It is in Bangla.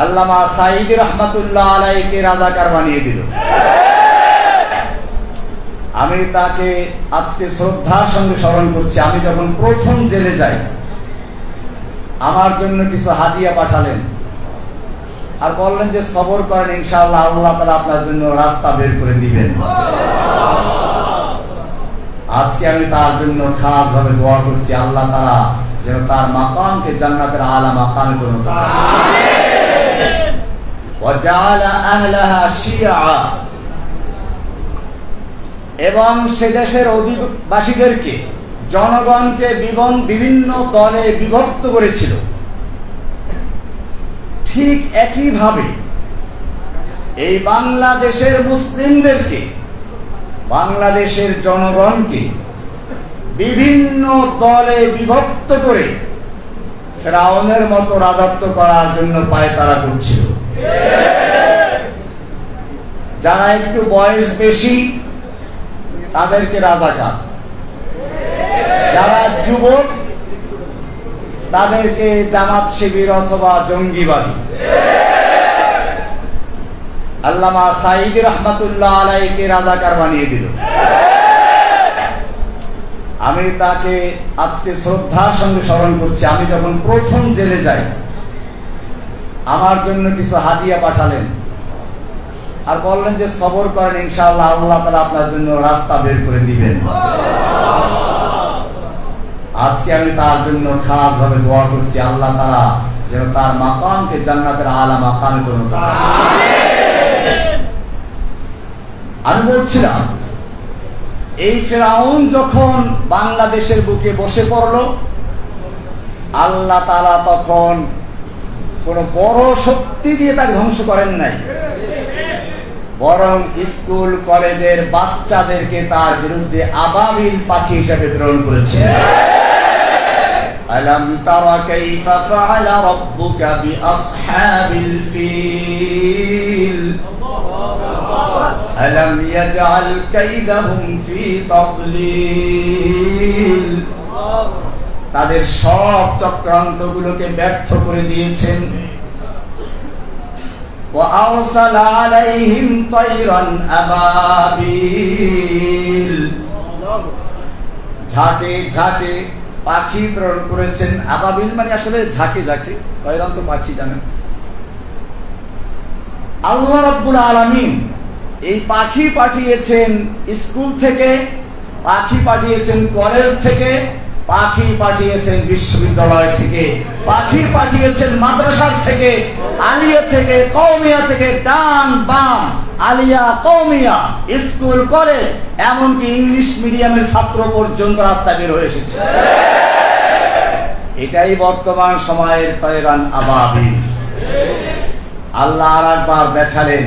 আল্লামা সাঈদী রহমাতুল্লাহ আলাইহিকে রাজাকার বানিয়ে দিল। আমি তাকে আজকে শ্রদ্ধার সঙ্গে স্মরণ করছি। আমি যখন প্রথম জেলে যাই, আমার জন্য কিছু হাদিয়া পাঠালেন আর বললেন যে সবর করেন, ইনশাআল্লাহ আল্লাহ তাআলা আপনার জন্য রাস্তা বের করে দিবেন। আজকে আমি তার জন্য খাস ভাবে দোয়া করছি, আল্লাহ তাআলা যেন তার মাকামকে জান্নাতের আলা মাকামে পরিণত করেন। ওয়াজাআলা আহলাহা শিয়া, এবং সে দেশের অধিবাসীদেরকে, জনগণকে বিভিন্ন দলে বিভক্ত করেছিল। ঠিক একইভাবে এই বাংলাদেশের মুসলিমদেরকে, বাংলাদেশের জনগণকে বিভিন্ন দলে বিভক্ত করে ফেরাউনের মতো রাজত্ব করার জন্য পায়তারা করছিল। যারা একটু বয়স বেশি তাদেরকে রাজাকার, যারা যুবক তাদেরকে জামাত শিবির অথবা জঙ্গিবাদী। আল্লামা সাঈদী রহমাতুল্লাহ আলাইহিকে রাজাকার বানিয়ে দিল। আমি তাকে আজকে শ্রদ্ধার সঙ্গে স্মরণ করছি। আমি যখন প্রথম জেলে যাই, আমার জন্য কিছু হাদিয়া পাঠালেন আর বললেন যে সবর করেন, ইনশাআল্লাহ আল্লাহ তাআলা আপনার জন্য রাস্তা বের করে দিবেন। আজকে আমি তার জন্য খাস ভাবে দোয়া করছি, আল্লাহ তাআলা যেন তার মাকামকে জান্নাতের আলা মাকামে পরিণত করেন। আমি বলছিলাম, এই ফেরাউন যখন বাংলাদেশের বুকে বসে পড়ল, আল্লাহ তাআলা তখন কোন বড় শক্তি দিয়ে তাকে ধ্বংস করেন নাই, বরং স্কুল কলেজের বাচ্চাদেরকে তার বিরুদ্ধে আবাবিল পাখি হিসেবে প্রেরণ করেছেন। আলাম তারা কাইফা ফাআলা রাব্বুকা বিআসহাবিল ফিল আলাম ইয়াজআল কাইদাহুম ফি তাদলিল। তাদের সব চক্রান্তগুলোকে ব্যর্থ করে দিয়েছেন। وأرسل عليهم طيرا أبابيل, ঝাঁকে ঝাঁকে পাখি প্রেরণ করেছেন। আবাবিল মানে আসলে ঝাঁকে ঝাঁকে, তয়রান তো পাখি জানেন। আল্লাহ রাব্বুল আলামিন এই পাখি পাঠিয়েছেন স্কুল থেকে, পাখি পাঠিয়েছেন কলেজ থেকে, পাখি পাঠিয়েছেন বিশ্ববিদ্যালয় থেকে, পাখি পাঠিয়েছেন মাদ্রাসার থেকে, আলিয়া থেকে, কওমিয়া থেকে, ডান বাম, আলিয়া কওমিয়া, স্কুল কলেজ, এমনকি ইংলিশ মিডিয়ামের ছাত্র পর্যন্ত রাস্তা বের হয়ে এসেছে। এটাই বর্তমান সময়ের তয়রান আবাবিল। আল্লাহ আর একবার দেখালেন